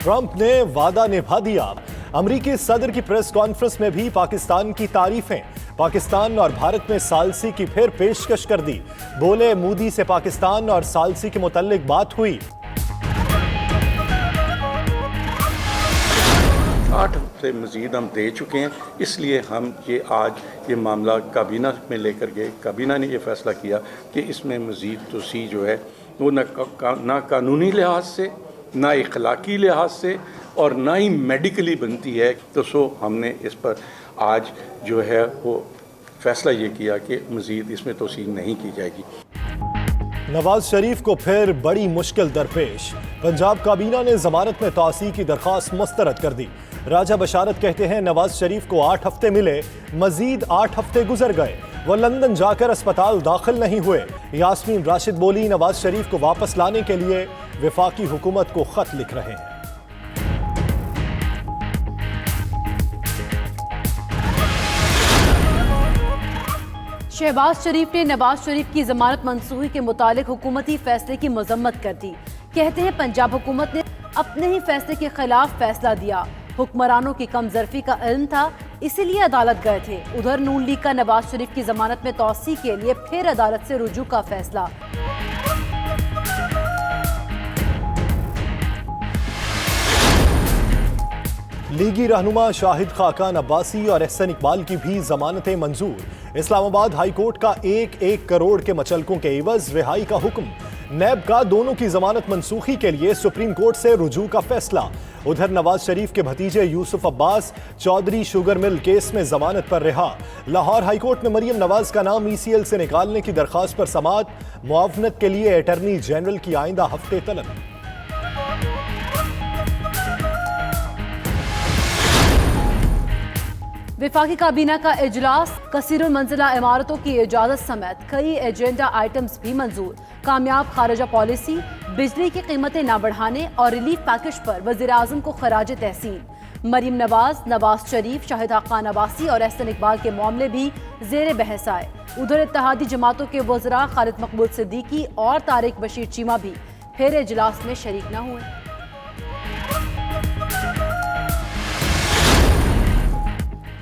Trump ने वादा निभा दिया। अमेरिकी सदर की प्रेस कॉन्फ्रेंस में भी पाकिस्तान की तारीफें। पाकिस्तान और भारत में सालसी की फिर पेशकश कर दी। बोले मोदी से पाकिस्तान और सालसी के मुताल्लिक बात हुई। 8 हफ्ते मजीद हम दे चुके हैं, इसलिए हम आज ये मामला काबीना में लेकर गए। काबीना ने ये फैसला किया कि इसमें मजीद तोसी जो है वो ना कानूनी लिहाज से, ना इखलाकी लिहाज से और ना ही मेडिकली बनती है। तो हमने इस पर आज जो है वो फैसला ये किया कि मजीद इसमें तोसी नहीं की जाएगी। नवाज शरीफ को फिर बड़ी मुश्किल दरपेश। पंजाब काबीना ने जमानत में तौसी की दरख्वास्त मुस्तरद कर दी। राजा बशारत कहते हैं नवाज शरीफ को 8 हफ्ते मिले, मजीद 8 हफ्ते गुजर गए, वो लंदन जाकर अस्पताल दाखिल नहीं हुए। यास्मीन राशिद बोली नवाज शरीफ को वापस लाने के लिए वफाकी हुकूमत को खत लिख रहे हैं। शहबाज शरीफ ने नवाज शरीफ की जमानत मंसूखी के मुतालिक हुकूमती फैसले की मजम्मत कर दी। कहते हैं पंजाब हुकूमत ने अपने ही फैसले के खिलाफ फैसला दिया। हुक्मरानों की कमजोरी का इल्म था, इसीलिए अदालत गए थे। उधर नून लीग का नवाज शरीफ की जमानत में तौसी के लिए फिर अदालत से रुजू का फैसला। लीगी रहनुमा शाहिद खाकान अब्बासी और एहसन इकबाल की भी जमानतें मंजूर। इस्लामाबाद हाई कोर्ट का 1-1 करोड़ के मचलकों के एवज रिहाई का हुक्म। नैब का दोनों की जमानत मनसूखी के लिए सुप्रीम कोर्ट से रुजू का फैसला। उधर नवाज शरीफ के भतीजे Yousuf Abbas Chaudhry sugar mill case में जमानत पर रिहा। लाहौर हाई कोर्ट में मरियम नवाज का नाम ECL से निकालने की दरखास्त पर समाअत। मुआवनत के लिए अटॉर्नी जनरल की आइंदा हफ्ते तलब। विफाकी काबीना का इजलास, कसीरुल मंजिला इमारतों की इजाजत समेत कई एजेंडा आइटम्स भी मंजूर। कामयाब खारजा पॉलिसी, बिजली की कीमतें न बढ़ाने और रिलीफ पैकेज पर वजीर आजम को खराज तहसीन। मरीम नवाज, नवाज शरीफ, शाहिद खाकान अब्बासी और एहसन इकबाल के मामले भी जेर बहस आए। उधर इत्तेहादी जमातों के वज़रा खालिद मकबूल सिद्दीकी और तारिक बशीर चीमा भी फिर इजलास में शरीक न हुए।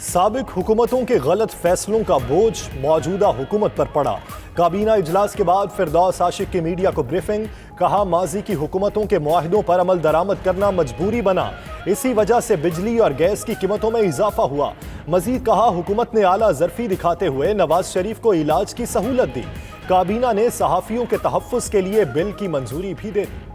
साबिक हुकूमतों के गलत फैसलों का बोझ मौजूदा हुकूमत पर पड़ा। काबीना इजलास के बाद फिरदौस आशिक की मीडिया को ब्रीफिंग। कहा माजी की हुकूमतों के मुआहिदों पर अमल दरामद करना मजबूरी बना, इसी वजह से बिजली और गैस की कीमतों में इजाफा हुआ। मजीद कहा हुकूमत ने आला ज़रफ़ी दिखाते हुए नवाज शरीफ को इलाज की सहूलत दी। काबीना ने सहाफ़ियों के तहफ़्फ़ुज़ के लिए बिल की मंजूरी भी दे दी।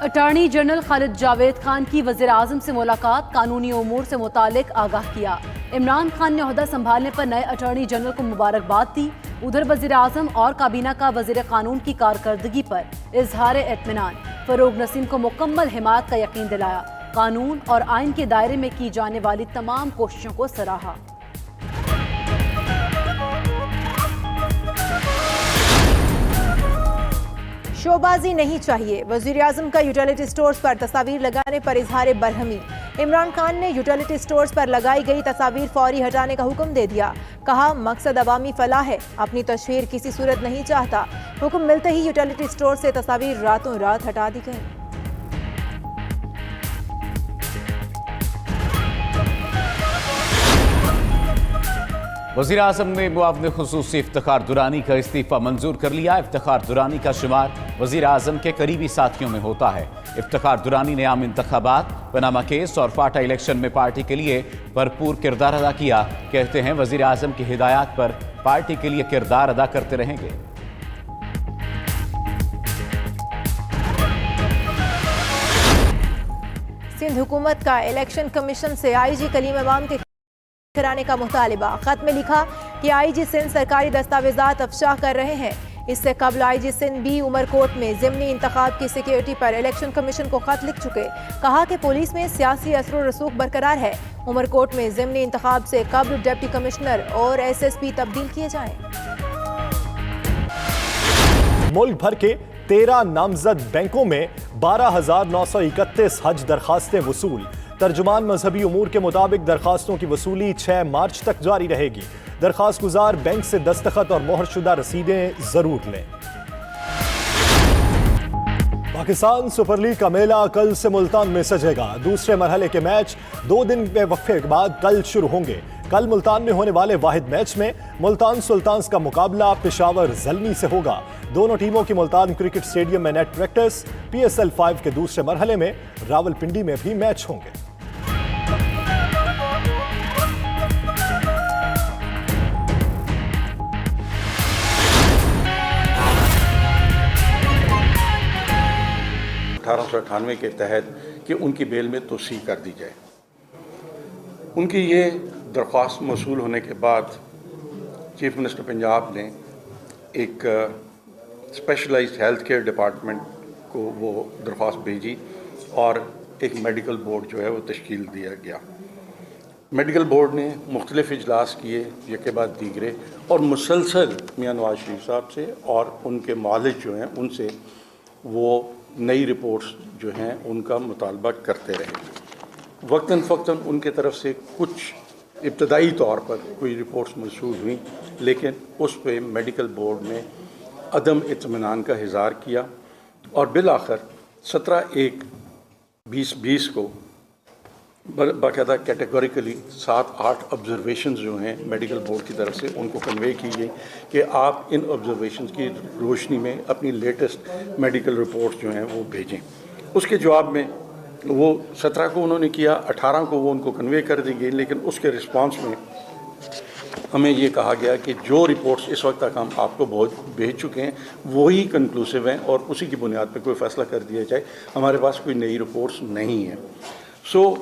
अटॉर्नी जनरल खालिद जावेद खान की वज़ीर आज़म से मुलाकात, कानूनी उमूर से मुतालिक आगाह किया। इमरान खान ने ओहदा संभालने पर नए अटॉर्नी जनरल को मुबारकबाद दी। उधर वज़ीर आज़म और काबीना का वज़ीर कानून की कारकर्दगी पर इजहार इत्मीनान। फरूग नसीम को मुकम्मल हिमायत का यकीन दिलाया। कानून और आइन के दायरे में की जाने वाली तमाम कोशिशों को सराहा। शोबाजी नहीं चाहिए, वज़ीर आज़म का यूटिलिटी स्टोर्स पर तस्वीर लगाने पर इजहार बरहमी। इमरान खान ने यूटिलिटी स्टोर्स पर लगाई गई तस्वीर फौरी हटाने का हुक्म दे दिया। कहा मकसद अवामी फलाह है, अपनी तशहीर किसी सूरत नहीं चाहता। हुक्म मिलते ही यूटिलिटी स्टोर से तस्वीर रातों रात हटा दी गई। वज़ीर आज़म ने मुआविन खुसूसी इफ्तिखार दुरानी का इस्तीफ़ा मंजूर कर लिया। इफ्तिखार दुरानी का शुमार वज़ीर आज़म के करीबी साथियों में होता है। इफ्तिखार दुरानी ने आम इंतखाबात, पनामा केस और फाटा इलेक्शन में पार्टी के लिए भरपूर किरदार अदा किया। कहते हैं वज़ीर आज़म की हिदायत पर पार्टी के लिए किरदार अदा करते रहेंगे। सिंध हुकूमत का इलेक्शन कमीशन से IG कलीम इमाम के कराने का मुतालिबा। खत में लिखा कि IG सिंध सरकारी दस्तावेजात अफशा कर रहे हैं। इससे कबल IG सिंध भी उमरकोट में ज़िमनी इंतखाब की सिक्योरिटी पर इलेक्शन कमीशन को खत लिख चुके। कहा कि पुलिस में सियासी असर रसूख बरकरार है। उमरकोट में ज़िमनी इंतखाब से कबल डिप्टी कमिश्नर और SSP तब्दील किए जाएं। मुल्क भर के 13 नामजद बैंकों में 12,931 हज दरखास्तें वसूल। तर्जुमान मजहबी उमूर के मुताबिक दरखास्तों की वसूली 6 मार्च तक जारी रहेगी। दरखास्त गुजार बैंक से दस्तखत और मोहरशुदा रसीदें जरूर लें। पाकिस्तान सुपर लीग का मेला कल से मुल्तान में सजेगा। दूसरे मरहले के मैच 2 दिन के वक्फे के बाद कल शुरू होंगे। कल मुल्तान में होने वाले वाहिद मैच में मुल्तान सुल्तान्स का मुकाबला पेशावर ज़ल्मी से होगा। दोनों टीमों की मुल्तान क्रिकेट स्टेडियम में नेट प्रैक्टिस। PSL 5 के दूसरे मरहले में रावलपिंडी में भी मैच होंगे। के तहत कि उनकी बेल में तोसी कर दी जाए। उनकी ये दरख्वास्त मौसूल होने के बाद चीफ मिनिस्टर पंजाब ने एक स्पेशलाइज्ड हेल्थ केयर डिपार्टमेंट को वो दरख्वास्त भेजी और एक मेडिकल बोर्ड जो है वो तश्कील दिया गया। मेडिकल बोर्ड ने मुख्तलिफ इजलास किए यके बाद दीगरे और मुसलसल मियां नवाज शरीफ साहब से और उनके मालिक जो हैं उनसे वो नई रिपोर्ट्स जो हैं उनका मुतालबा करते रहे। वक्तन फ़क्तन उनके तरफ से कुछ इब्तदाई तौर पर कोई रिपोर्ट्स मौसूल हुई, लेकिन उस पर मेडिकल बोर्ड ने अदम इत्मीनान का इज़हार किया और बिलाखिर 17/1/2020 को बाकायदा कैटेगोरिकली 7-8 ऑब्जर्वेशंस जो हैं मेडिकल बोर्ड की तरफ से उनको कन्वे की गई कि आप इन ऑब्जर्वेशंस की रोशनी में अपनी लेटेस्ट मेडिकल रिपोर्ट्स जो हैं वो भेजें। उसके जवाब में वो 17 को उन्होंने किया, 18 को वो उनको कन्वे कर दी गई, लेकिन उसके रिस्पांस में हमें ये कहा गया कि जो रिपोर्ट्स इस वक्त तक हम आपको बहुत भेज चुके हैं वही कंक्लूसिव हैं और उसी की बुनियाद पर कोई फ़ैसला कर दिया जाए। हमारे पास कोई नई रिपोर्ट्स नहीं है। सो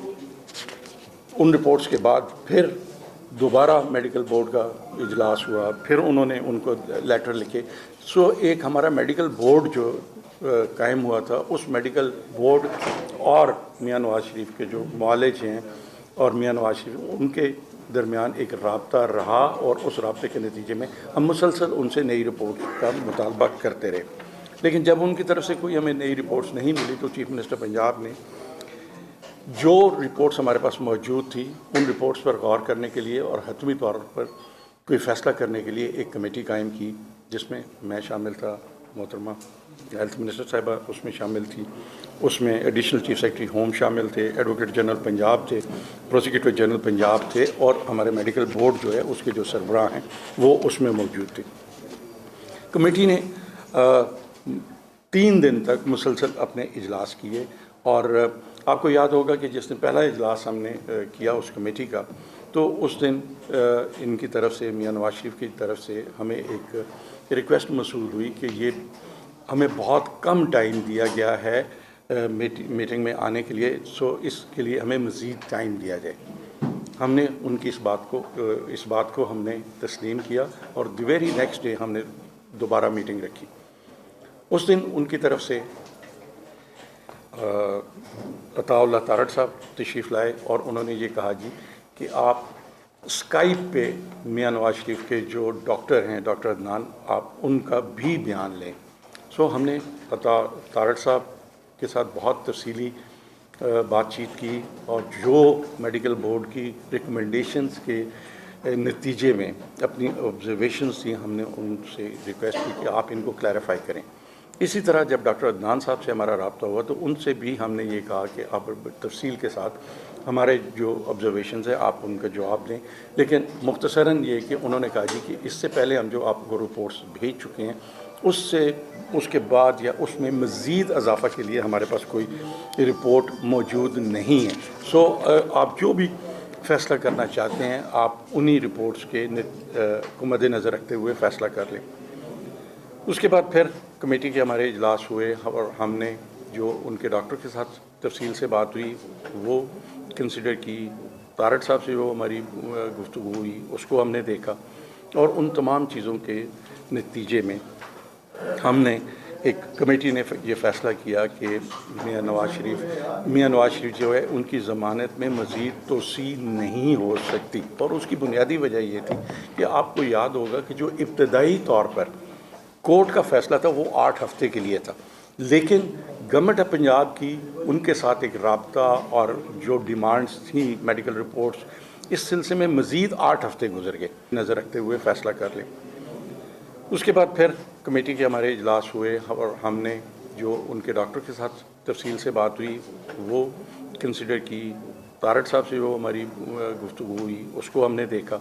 उन रिपोर्ट्स के बाद फिर दोबारा मेडिकल बोर्ड का इजलास हुआ, फिर उन्होंने उनको लेटर लिखे। सो एक हमारा मेडिकल बोर्ड जो कायम हुआ था, उस मेडिकल बोर्ड और मियां नवाज शरीफ के जो मुआलिज हैं और मियां नवाज शरीफ, उनके दरमियान एक राब्ता रहा और उस राब्ते के नतीजे में हम मुसलसल उनसे नई रिपोर्ट का मुतालबा करते रहे। लेकिन जब उनकी तरफ से कोई हमें नई रिपोर्ट्स नहीं मिली तो चीफ मिनिस्टर पंजाब ने जो रिपोर्ट्स हमारे पास मौजूद थी उन रिपोर्ट्स पर गौर करने के लिए और हतमी तौर पर कोई फ़ैसला करने के लिए एक कमेटी कायम की, जिसमें मैं शामिल था, मोहतरमा हेल्थ मिनिस्टर साहिबा उसमें शामिल थी, उसमें एडिशनल चीफ सेक्रेटरी होम शामिल थे, एडवोकेट जनरल पंजाब थे, प्रोसिक्यूटर जनरल पंजाब थे और हमारे मेडिकल बोर्ड जो है उसके जो सरबराह हैं वो उसमें मौजूद थे। कमेटी ने 3 दिन तक मुसलसल अपने इजलास किए और आपको याद होगा कि जिस दिन पहला इजलास हमने किया उस कमेटी का, तो उस दिन इनकी तरफ से मियां नवाज शरीफ की तरफ से हमें एक रिक्वेस्ट मौसूल हुई कि ये हमें बहुत कम टाइम दिया गया है मीटिंग में आने के लिए, सो इसके लिए हमें मज़ीद टाइम दिया जाए। हमने उनकी इस बात को हमने तस्लीम किया और द वेरी नेक्स्ट डे हमने दोबारा मीटिंग रखी। उस दिन उनकी तरफ से अताउल्लाह तारड़ साहब तशरीफ़ लाए और उन्होंने ये कहा जी कि आप स्काइप पे मियां नवाज शरीफ के जो डॉक्टर हैं, डॉक्टर अदनान, आप उनका भी बयान लें। सो हमने तारड़ साहब के साथ बहुत तफसीली बातचीत की और जो मेडिकल बोर्ड की रिकमेंडेशंस के नतीजे में अपनी ऑब्जर्वेशंस थी, हमने उनसे रिक्वेस्ट की कि आप इनको क्लैरिफाई करें। इसी तरह जब डॉक्टर अदनान साहब से हमारा रब्ता हुआ तो उनसे भी हमने ये कहा कि आप तफसील के साथ हमारे जो ऑब्जर्वेशंस है आप उनका जवाब दें। लेकिन मुख्तसरन ये कि उन्होंने कहा जी कि इससे पहले हम जो आपको रिपोर्ट्स भेज चुके हैं उसके बाद या उसमें मज़ीद इजाफा के लिए हमारे पास कोई रिपोर्ट मौजूद नहीं है। सो आप जो भी फ़ैसला करना चाहते हैं आप उन्हीं रिपोर्ट्स के को मद्देनज़र रखते हुए फ़ैसला कर लें। उसके बाद फिर कमेटी के हमारे इजलास हुए और हमने जो उनके डॉक्टर के साथ तफसील से बात हुई वो कंसिडर की, तारड़ साहब से जो हमारी गुफ्तगू हुई उसको हमने देखा और उन तमाम चीज़ों के नतीजे में हमने एक कमेटी ने ये फ़ैसला किया कि मियां नवाज शरीफ जो है उनकी ज़मानत में मज़ीद तोसी नहीं हो सकती। और उसकी बुनियादी वजह ये थी कि आपको याद होगा कि जो इब्तदाई तौर पर कोर्ट का फ़ैसला था वो 8 हफ्ते के लिए था, लेकिन गवर्नमेंट ऑफ पंजाब की उनके साथ एक राब्ता और जो डिमांड्स थी मेडिकल रिपोर्ट्स इस सिलसिले में मज़ीद 8 हफ्ते गुजर गए, नज़र रखते हुए फ़ैसला कर लें। उसके बाद फिर कमेटी के हमारे इजलास हुए और हमने जो उनके डॉक्टर के साथ तफसील से बात हुई वो कंसिडर की, तारड़ साहब से जो हमारी गुफ्तगू हुई उसको हमने देखा।